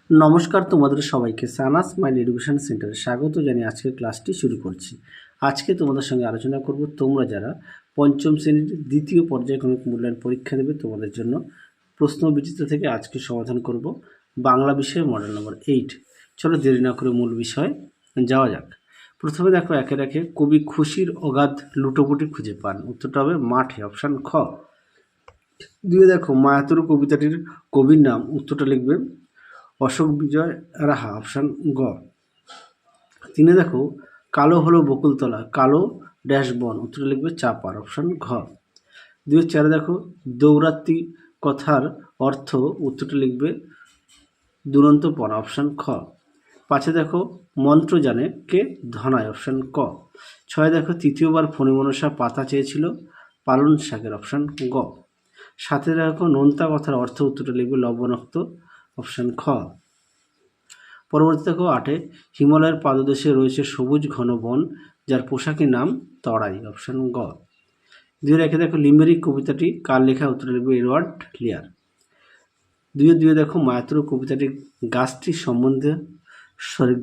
নমস্কার, তোমাদের সবাইকে সানাস মাইন্ড এডুকেশন সেন্টারে স্বাগত জানিয়ে আজকের ক্লাসটি শুরু করছি। আজকে তোমাদের সঙ্গে আলোচনা করব তোমরা যারা পঞ্চম শ্রেণীর দ্বিতীয় পর্যায়ক্রমিক মূল্যায়ন পরীক্ষা দেবে তোমাদের জন্য প্রশ্ন বিচিত্র থেকে আজকে সমাধান করব বাংলা বিষয়ে মডেল নম্বর 8। চলো দেরি না করে মূল বিষয়ে যাওয়া যাক। প্রথমে দেখো একে একে কবি খুশির অগাধ লুটোপুটি খুঁজে পান, উত্তরটা হবে মাঠে, অপশান খ। দুয়ে দেখো মায়াতুর কবিতাটির কবির নাম, উত্তরটা লিখবে অশোক বিজয় রাহা, অপশান গ। তিনে দেখো কালো হলো বকুলতলা, কালো ড্যাশ বন, উত্তরটা লিখবে চাপার, অপশান ঘ। দুই চারে দেখো দৌরাত্রি কথার অর্থ, উত্তরটা লিখবে দুরন্তপনা, অপশান খ। পাঁচে দেখো মন্ত্র জানে কে ধনায়, অপশান ক। ছয় দেখো তৃতীয়বার ফণিমনসা পাতা চেয়েছিল পালন শাকের, অপশান গ। সাথে দেখো নোনতা কথার অর্থ, উত্তরটা লিখবে লবণাক্ত, অপশান খ। পরবর্তী দেখো আটে হিমালয়ের পাদদেশে রয়েছে সবুজ ঘন বন, যার পোশাকের নাম তরাই, অপশান গ। দুই রেখে দেখো লিমেরিক কবিতাটি কার লেখা, উত্তর লিখবে এডওয়ার্ড লিয়ার। দুয়ে দেখো মায়াতুর কবিতাটি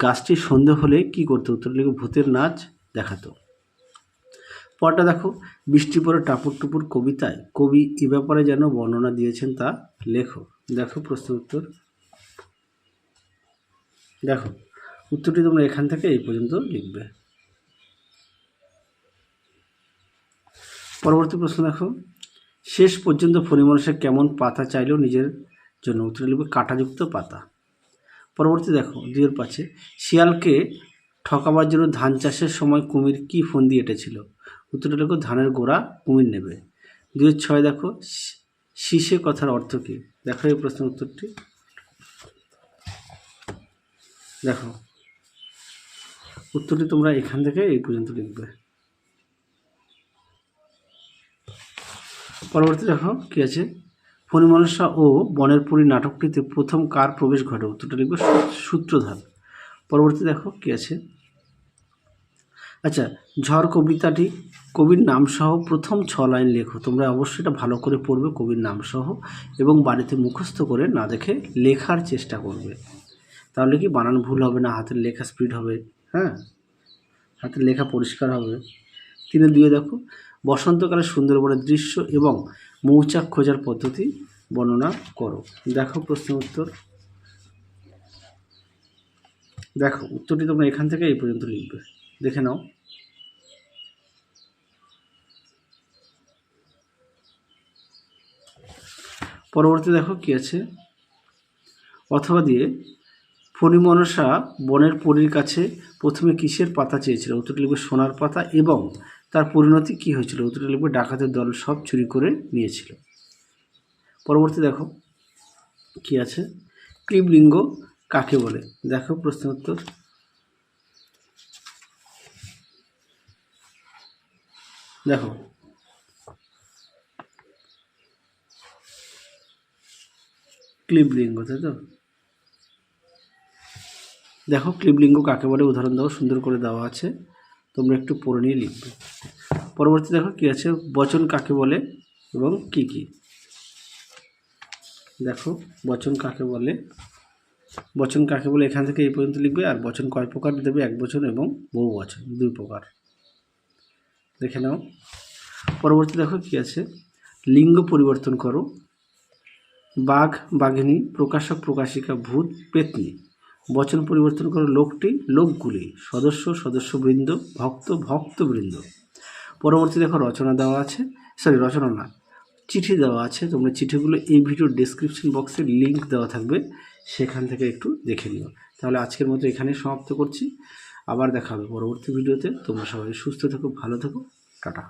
গাছটির সন্ধে হলে কি করতো, উত্তর লিখবে ভূতের নাচ দেখাতো। পরটা দেখো বৃষ্টি পরে টাপুর টুপুর কবিতায় কবি এ ব্যাপারে যেন বর্ণনা দিয়েছেন তা লেখো। দেখো প্রশ্ন উত্তর, দেখো উত্তরটি তোমরা এখান থেকে এই পর্যন্ত লিখবে। পরবর্তী প্রশ্ন দেখো শেষ পর্যন্ত ফণিমনসা কেমন পাতা চাইলেও নিজের জন্য, উত্তর লিখবে কাঁটাযুক্ত পাতা। পরবর্তী দেখো 2-5 শিয়ালকে ঠকাবার জন্য ধান চাষের সময় কুমির কি ফন্দি এঁটেছিল, উত্তরটা লিখো ধানের গোড়া কুমির নেবে। 2-6 দেখো শীষে কথার অর্থ কী, দেখো এই প্রশ্নের উত্তরটি। দেখো উত্তরটি তোমরা এখান থেকে এই পর্যন্ত লিখবে। পরবর্তী দেখো কি আছে ফণিমনসা ও বনের পরী নাটকটিতে প্রথম কার প্রবেশ ঘটে, উত্তরটা লিখবে সূত্রধার। পরবর্তী দেখো কি আছে, আচ্ছা ঝড় কবিতাটি কবির নামসহ প্রথম 6 লাইন লেখো। তোমরা অবশ্যই এটা ভালো করে পড়বে কবির নামসহ, এবং বাড়িতে মুখস্থ করে না দেখে লেখার চেষ্টা করবে, তাহলে কি বানান ভুল হবে না, হাতের লেখা স্পিড হবে, হ্যাঁ হাতের লেখা পরিষ্কার হবে। 3-2 দেখো বসন্তকালে সুন্দরবনের দৃশ্য এবং মৌচাক খোঁজার পদ্ধতি বর্ণনা করো। দেখো প্রশ্ন উত্তর, দেখো উত্তরটি তোমরা এখান থেকে এই পর্যন্ত লিখবে, দেখে নাও। পরবর্তী দেখো কি আছে, অথবা দিয়ে ফণিমনসা বনের পরীর কাছে প্রথমে কিসের পাতা চেয়েছিল, উত্তরটি লিখবে সোনার পাতা, এবং তার পরিণতি কি হয়েছিল, উত্তরটি লিখবে ডাকাতের দল সব চুরি করে নিয়েছিল। পরবর্তী দেখো কি আছে ক্লীবলিঙ্গ কাকে বলে, দেখো প্রশ্ন উত্তর। দেখো ক্লীবলিঙ্গ, তাই তো, দেখো ক্লীবলিঙ্গ কাকে বলে উদাহরণ দাও, সুন্দর করে দেওয়া আছে, তোমরা একটু পড়ে নিয়ে লিখবে। পরবর্তী দেখো কি আছে বচন কাকে বলে এবং কি কি, দেখো বচন কাকে বলে, বচন কাকে বলে এখান থেকে এই পর্যন্ত লিখবে। আর বচন কয় প্রকার দেবে, এক বচন এবং বহু বচন 2 প্রকার, দেখে নাও। পরবর্তী দেখো কি আছে লিঙ্গ পরিবর্তন করো, বাঘ বাঘিনী, প্রকাশক প্রকাশিকা, ভূত পেতনি। বচন পরিবর্তন করো লোকটি লোকগুলি, সদস্য সদস্যবৃন্দ, ভক্ত ভক্তবৃন্দ। পরবর্তী দেখো রচনা দেওয়া আছে, রচনা না চিঠি দেওয়া আছে, তোমরা চিঠিগুলো এই ভিডিওর ডেসক্রিপশন বক্সে লিঙ্ক দেওয়া থাকবে, সেখান থেকে একটু দেখে নিও। তাহলে আজকের মতো এখানেই সমাপ্ত করছি, আবার দেখা হবে পরবর্তী ভিডিওতে। তোমরা সবাই সুস্থ থেকো, ভালো থেকো, টাটা।